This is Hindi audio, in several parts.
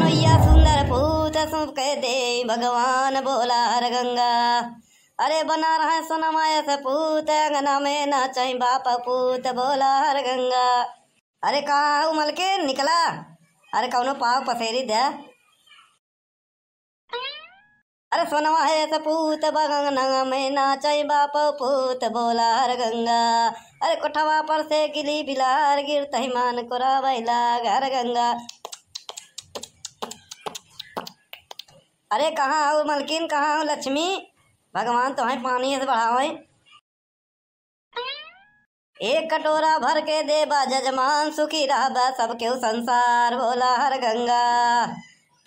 भैया सुंदर पूत सुख कह दे भगवान बोला हर गंगा। अरे बना रहा सोनमाया से पूत अंगना में नाचई बाप पूत बोला हर गंगा। अरे कहाँ उमल के निकला? अरे कौनो पाव पसेरी दे। अरे सोनवा है सपूत बगंगा में नाचई बाप पूत बोला हर गंगा। अरे कोठवा पर से गिली बिलार गिरतही मान कोरा बैला घर गंगा। अरे कहाँ हो मलकिन, कहाँ हो लक्ष्मी? भगवान तुम्हें पानी से बढ़ावे। एक कटोरा भर के देबा जजमान सुखी रहबा सबके संसार बोला हर गंगा।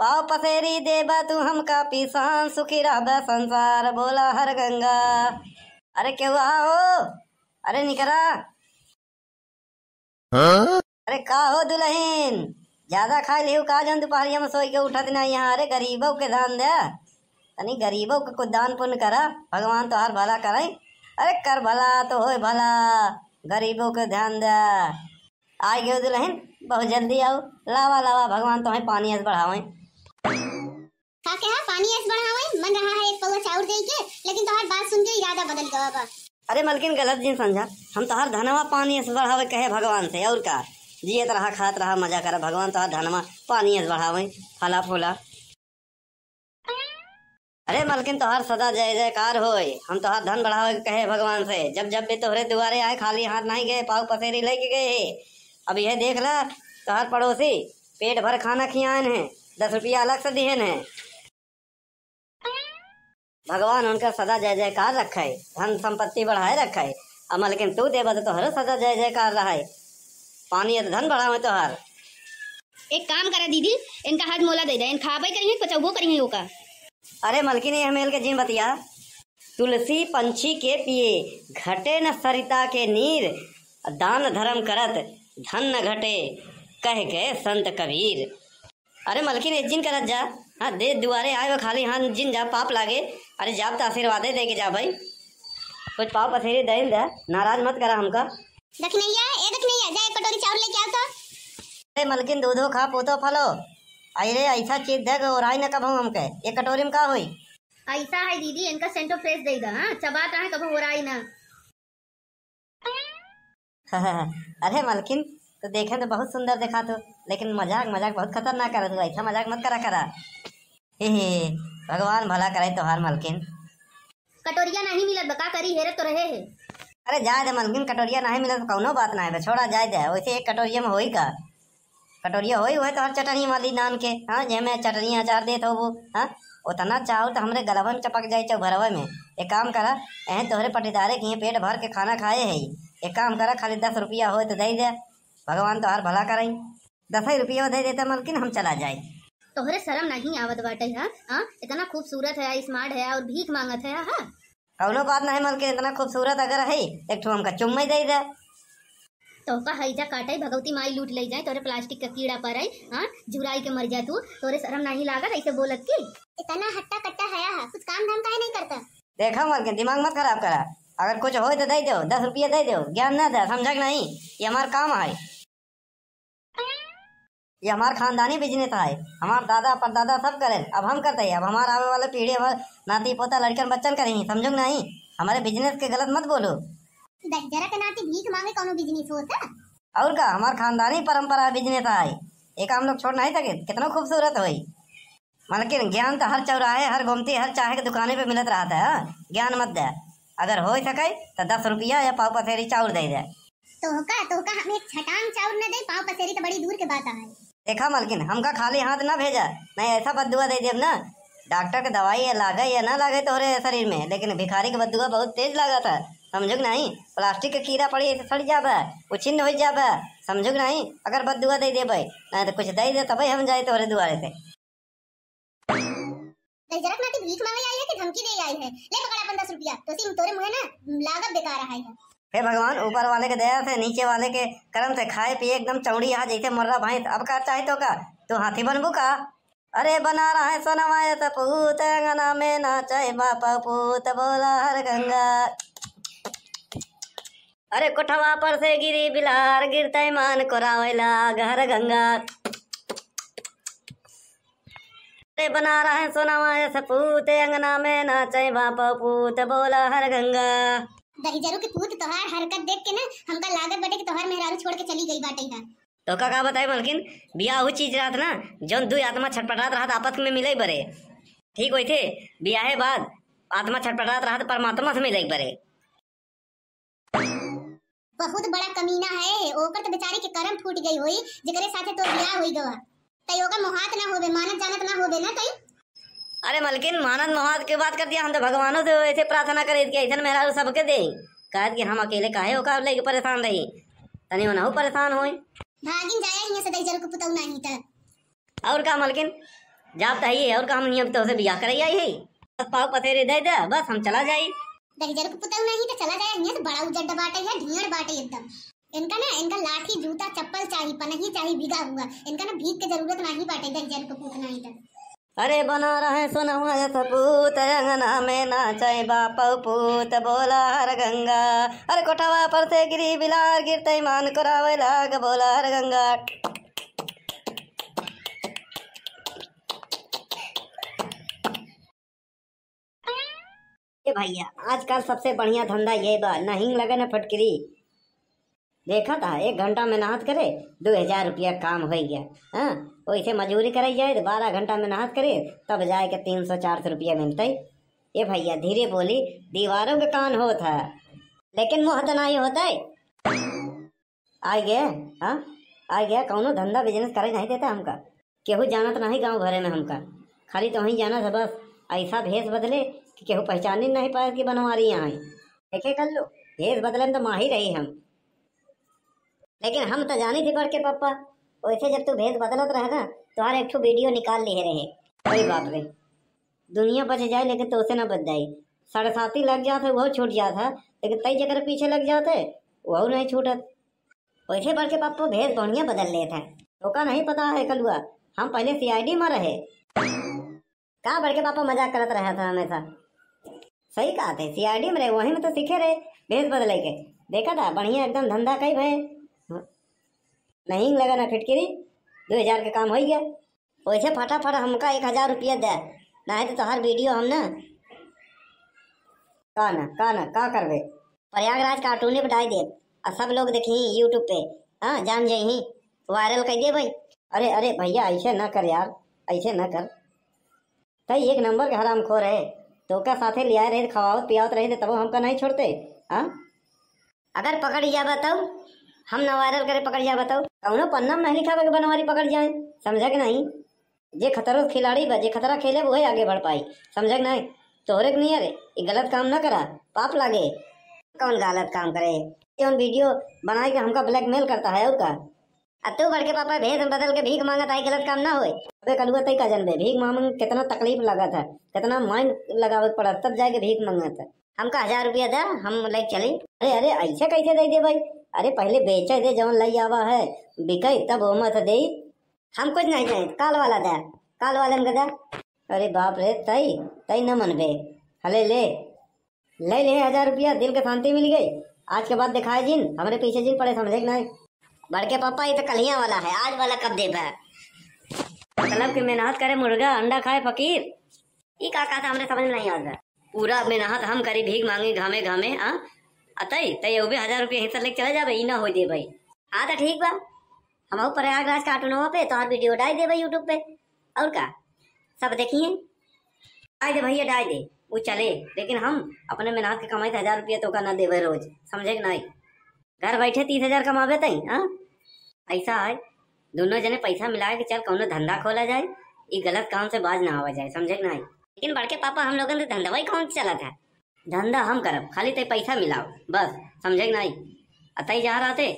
पाव पसेरी देबा तू हमका पिसान सुखी रहबा संसार बोला हर गंगा। अरे क्यों आओ? अरे निकरा। अरे का हो दुल्हन, ज्यादा खा लियो का? जन दोपहरिया में सोई के उठत नहीं यहाँ। अरे गरीबों के दान दे, तनी गरीबों के कुछ दान पुण्य करा, भगवान तो हर भला करे। अरे कर भला तो होए भला, गरीबों के ध्यान दे। आ गयो दुल्हन, बहुत जल्दी आओ। लावा लावा, भगवान तुम्हें पानी ऐसे बढ़ावे। का क्या पानी ऐसे बढ़ावे? मन रहा है एक पौवा चाउर दे के, लेकिन तोहर बात सुन के इरादा बदल गया बा। अरे मलकिन गलत जिन समझा, हम तो हर धनवा पानी ऐसे बढ़ावे कहे भगवान से। और का जियत रहा खात रहा मजा करा, भगवान तो हर धनवा पानी ऐसे बढ़ावे फला फूला। अरे मलकिन तोहर सदा जय जयकार होए। हम तोहर धन बढ़ावे कहे भगवान से। जब जब भी तोहरे दुआरे आए खाली हाथ नहीं गए, पाव पसेरी लेके गए। अब यह देख ला, तोहर पड़ोसी पेट भर खाना खियान है, 10 रुपया अलग से दिहन है। भगवान उनका सदा जय जयकार रखे, धन संपत्ति बढ़ाए रखे। अब मलकिन तू देबा तो तोहर सदा जय जयकार रहे। पानी है तो धन बढ़ावे तोहर। एक काम करा दीदी, इनका हाथ मोला दे दे, इन खाबे करेंगे पचौबो करेंगे ओका। अरे मलकिन ये हमेल के जिन बतिया, तुलसी पंछी के पिए घटे न सरिता के नीर, दान धर्म करत धन न घटे कह गए संत कबीर। अरे मलकिन एक जिन करत जा, हाँ दे दुआरे आए वो खाली हाथ जिन जा पाप लागे। अरे जाब तो आशीर्वाद दे के जा भाई, कुछ पाव पसेरी दे दे, नाराज मत करा हमका। दखनैया ए दखनैया, जा एक कटोरी चाउर लेके आओ तो। अरे मलकिन दूधो खा पोतो फलो। अरे ऐसा चीज दे और आई न कब हमके, एक कटोरी में का हुई? ऐसा है दीदी, इनका सेंटो फ्रेश दे दा, हां चबात रहे कब हो रहा ही ना। अरे मलकिन तो देखे तो बहुत सुंदर देखा तो, लेकिन मजाक मजाक बहुत खतरनाक करा तू, ऐसा मजाक मत करा करा। हे भगवान भला करे तोहार मलकिन। कटोरिया नहीं मिलत बका करी हेरे तो रहे है। अरे जाए दे मलकिन, कटोरिया नहीं मिले तो कौनो बात ना है, छोड़ा जाए दे। वैसे एक कटोरिया में होई का? कटोरिया होई हुए तो हर चटनी वाली नान के, हाँ जेमे चटनी अचार दे तो वो, हाँ उतना चाहो तो हमरे गलवा में चपक जाए चौ भरवा में। एक काम करा, एह तोहरे पटीदारे की पेट भर के खाना खाए है। एक काम करा, खाली 10 रुपया हो तो दे दे, भगवान तो हर भला करे। 10 रुपया दे देते मलकिन, हम चला जाए। तोहरे शर्म नहीं आवत बाटे? हाँ इतना खूबसूरत है, स्मार्ट है और भीख मांगत है। हाँ कौनो बात नहीं मलकिन, इतना खूबसूरत अगर है एक ठो हमका चुम्मा दे दे। तो का हैजा काटे भगवती माई लूट ले जाए, तोरे प्लास्टिक का कीड़ा पर आई, हाँ झुराई के मर जा तू। तोरे शर्म नहीं लागत ऐसे बोलत की? इतना हट्टा कट्टा है, कुछ काम धाम काहे नहीं करता? देखा मलकिन, दिमाग मत खराब करा। अगर कुछ हो तो दे दो, 10 रुपया दे दो, ज्ञान ना दे, समझा नहीं? ये हमारा काम है, ये हमारा खानदानी बिजनेस है। हमारे दादा परदादा सब करे, अब हम करते हैं। अब हमारे आने वाले पीढ़ी, हमारे नाती पोता लड़कन बच्चन करेंगे, समझो नहीं? हमारे बिजनेस के गलत मत बोलो। जरा के नाती भीख मांगे कौनो बिजनेस होता? और का हमारा खानदानी परंपरा बिजनेस है, एक हम लोग छोड़ नहीं सके। कितना खूबसूरत हुई मलकिन, ज्ञान तो हर चौराहे हर घूमती हर चाहे के दुकाने पे मिलत रहा था। ज्ञान मत दे, अगर हो सके तो 10 रुपया या पाव पसेरी चाउर दे दे। तो हमें एक छटांग चाउर न दे, पाव पसेरी तो बड़ी दूर के बात है। देखा मलकिन, हमका खाली हाथ ना भेजा, नहीं ऐसा बदुआ दे देव ना। डॉक्टर के दवाई है लागे या ना लागे तोहरे शरीर में, लेकिन भिखारी के बदुआ बहुत तेज लगा था, समझो नहीं? प्लास्टिक के कीड़ा पड़ी सड़ जाबे, वो छिन्न हो जाबे, समझो नहीं? अगर बदुआ दे देबे नहीं तो कुछ दे दे, तब हम जाए तोहरे दुआरे से। जरा नाती भीख मांगे आई है कि धमकी दे आई है? ले पकड़ अपन 10 रुपया, तो सिम तोरे मुंह ना लागत बेकार रहा है। हे भगवान, ऊपर वाले के दया से नीचे वाले के कर्म से खाए पिए एकदम चौड़ी यहाँ जैसे मर्रा भैंस। अब का चाहे तो का तू हाथी बनबू का? अरे बना रहा है सोनमाया सपूत अंगना में नाचे बाप पूत बोला हर गंगा। अरे कोठवा पर से गिरी बिलार गिरते मान को रावेला घर गंगा। अरे बना रहा है सोनावा सपूत अंगना में नाचे बापा पूत बोला हर गंगा। दही जरू के पूत तोहार हरकत देख के ना हमका लागत बटे कि तोहार मेहरारू छोड़ के चली गई बाटे है। तो का बताए मलकिन बियाह हो चीज रात ना जौन दू आत्मा छटपटात रहा आपस में मिले बरे ठीक होई थे बियाहे बाद आत्मा छटपटात रहा परमात्मा से मिले बरे। बहुत बड़ा कमीना है ओकर तो बेचारी के कर्म फूट गई होई जेकरे साथे तो बियाह होई गवा तई ओकर मोहात ना होवे मानत जानत ना होवे ना तई। अरे मलकिन मानत मोहात की बात कर दिया हम तो भगवानों से ऐसे प्रार्थना करे कि ऐसा मेरा सबके दे कहत कि हम अकेले काहे होकर लेके परेशान रही तनी हो ना हो परेशान होई भागिन जाया हिया से दई जरू के पुतौ नहीं त और का मलकिन जाप चाहिए और का हम नियम तो से बियाह करे आई है बस पाव पथेरे दे दे बस हम चला जाई दही जरू के पुतौ नहीं तो चला जाया हिया से बड़ा उजड़ बाटे है ढियड़ बाटे एकदम इनका ना इनका लाठी जूता चप्पल चाहिए पनही चाहिए भीगा हुआ इनका ना भीग के जरूरत नहीं बाटे दही जरू के पुत नहीं त। अरे बना रहे सोनवा सपूत अंगना में नाचे बापा पूत बोला हर गंगा। अरे कोठवा पर से गिरी बिलार गिरते मान करावे लाग बोला हर गंगा। ए भैया आजकल सबसे बढ़िया धंधा ये बा ना हिंग लगे ना फटकरी देखा था 1 घंटा में नहात करे 2000 रुपया काम हो गया। हाँ वैसे मजूरी कराई जाए तो 12 घंटा में नहात करे तब जाए के 300-400 रुपया मिलते। ये भैया धीरे बोली दीवारों के कान होता है लेकिन मुँह तो नहीं होता है। आ गया हाँ आ गया कौनो धंधा बिजनेस करे नहीं देता हमका केहू जानत नहीं गाँव भरे में हमका खाली तो वहीं जाना था बस ऐसा भेष बदले कि केहू पहचान ही नहीं पाया कि बनवारी यहाँ देखे कर लो भेष बदले में तो माही रही हम लेकिन हम तो जानी थी पढ़ के पापा वैसे जब तू भेष बदलत रहे ना तुम्हारे एक वीडियो निकाल लिए रहे अरे बाप रे दुनिया बच जाए लेकिन तो उसे ना बच जाए 7.5 लग जाते वो छूट जाता लेकिन कई जगह पीछे लग जाते वो नहीं छूटत वैसे पढ़ के पापा भेष बढ़िया बदल लेते तो का नहीं पता है कलुआ हम पहले CID में रहे कहाँ बढ़ के पापा मजाक करत रहा था हमेशा सही कहा थे CID में रहे वहीं में तो सीखे रहे भेष बदले के देखा था बढ़िया एकदम धंधा कई भय नहीं लगा ना फिटकिरी 2000 के काम हो गया वैसे फटाफट हमका 1000 रुपया दे नहीं तो हर वीडियो हम ना का करवे प्रयागराज कार्टून बताई दे और सब लोग देखी यूट्यूब पे हाँ जान जाही वायरल कर दे भाई। अरे अरे भैया ऐसे ना कर यार ऐसे ना कर तई 1 नंबर के हराम खो रहे तो का साथे लिया रहे खवावत पियावत रहे तब हमका नहीं छोड़ते। हाँ अगर पकड़ जा बताओ हम ना वायरल करे पकड़ जा बताओ कौनो पन्ना में नहीं लिखा कि बनवारी पकड़ जाए समझा कि नहीं जे खतरा खिलाड़ी बा जे खतरा खेले वो आगे बढ़ पाई समझा कि नहीं तोहरे के नहीं अरे ये गलत काम ना करा पाप लागे कौन गलत काम करे कौन वीडियो बना के हमका ब्लैकमेल करता है और का तू बढ़ के पापा भेष बदल के भीख मांगत आई गलत काम ना होए अबे कलुआ तई का जनबे भीख मांग कितना तकलीफ लगा था कितना माइंड लगावे पड़ा तब जाके भीख मांगा था हमका 1000 रुपया दे हम ले चले। अरे अरे ऐसे कैसे दे दे भाई अरे पहले बेचे दे जवन लई आवा है बिके तब वो मत दे हम कुछ नहीं चाहिए काल वाला दे काल वाले में दे। अरे बाप रे तई तई न मनबे हले ले 1000 रुपया दिल के शांति मिल गई आज के बाद दिखाए जिन हमारे पीछे जिन पड़े समझे नहीं बढ़ के पापा ये तो कलिया वाला है आज वाला कब दे मतलब कि मेहनत करे मुर्गा अंडा खाए फकीर ये का था हमने समझ में नहीं आता पूरा मेहनत हम करी भीख मांगे घामे घामे हाँ अतई तय वो भी 1000 रुपया हिस्सा लेके चले जाबे ई ना हो दे भाई। हाँ तो ठीक बा हम प्रयागराज कार्टूनों पे तो वीडियो डाल दे भाई यूट्यूब पे और का सब देखिए डाल दे भैया डाल दे वो चले लेकिन हम अपने मेहनत के कमाई 1000 रुपया तो का ना देवे रोज समझे कि नहीं घर बैठे 30,000 कमावे तई हाँ ऐसा है दोनों जने पैसा मिला के चल कौनो धंधा खोला जाए ये गलत काम से बाज ना आवा जाए समझे कि नहीं। लेकिन बड़के पापा हम लोगों ने धंधा वही कौन चला था धंधा हम करब खाली ते पैसा मिलाओ बस समझे कि नहीं अतई जा रहा थे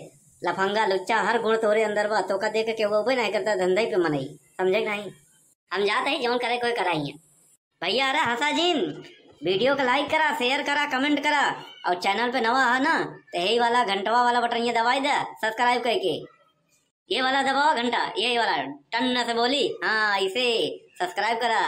लफंगा लुच्चा हर गुण तोरे अंदर बा तो का देख के वो भी नहीं करता धंधा ही पे मनई समझे कि नहीं हम जाते ही जौन करे कोई कराई है भैया। अरे हंसा जिन वीडियो को लाइक करा शेयर करा कमेंट करा और चैनल पे नवा है ना तो यही वाला घंटवा वाला बटन ये दबाई दे सब्सक्राइब करके ये वाला दबाओ घंटा ये वाला टन से बोली हाँ इसे सब्सक्राइब करा।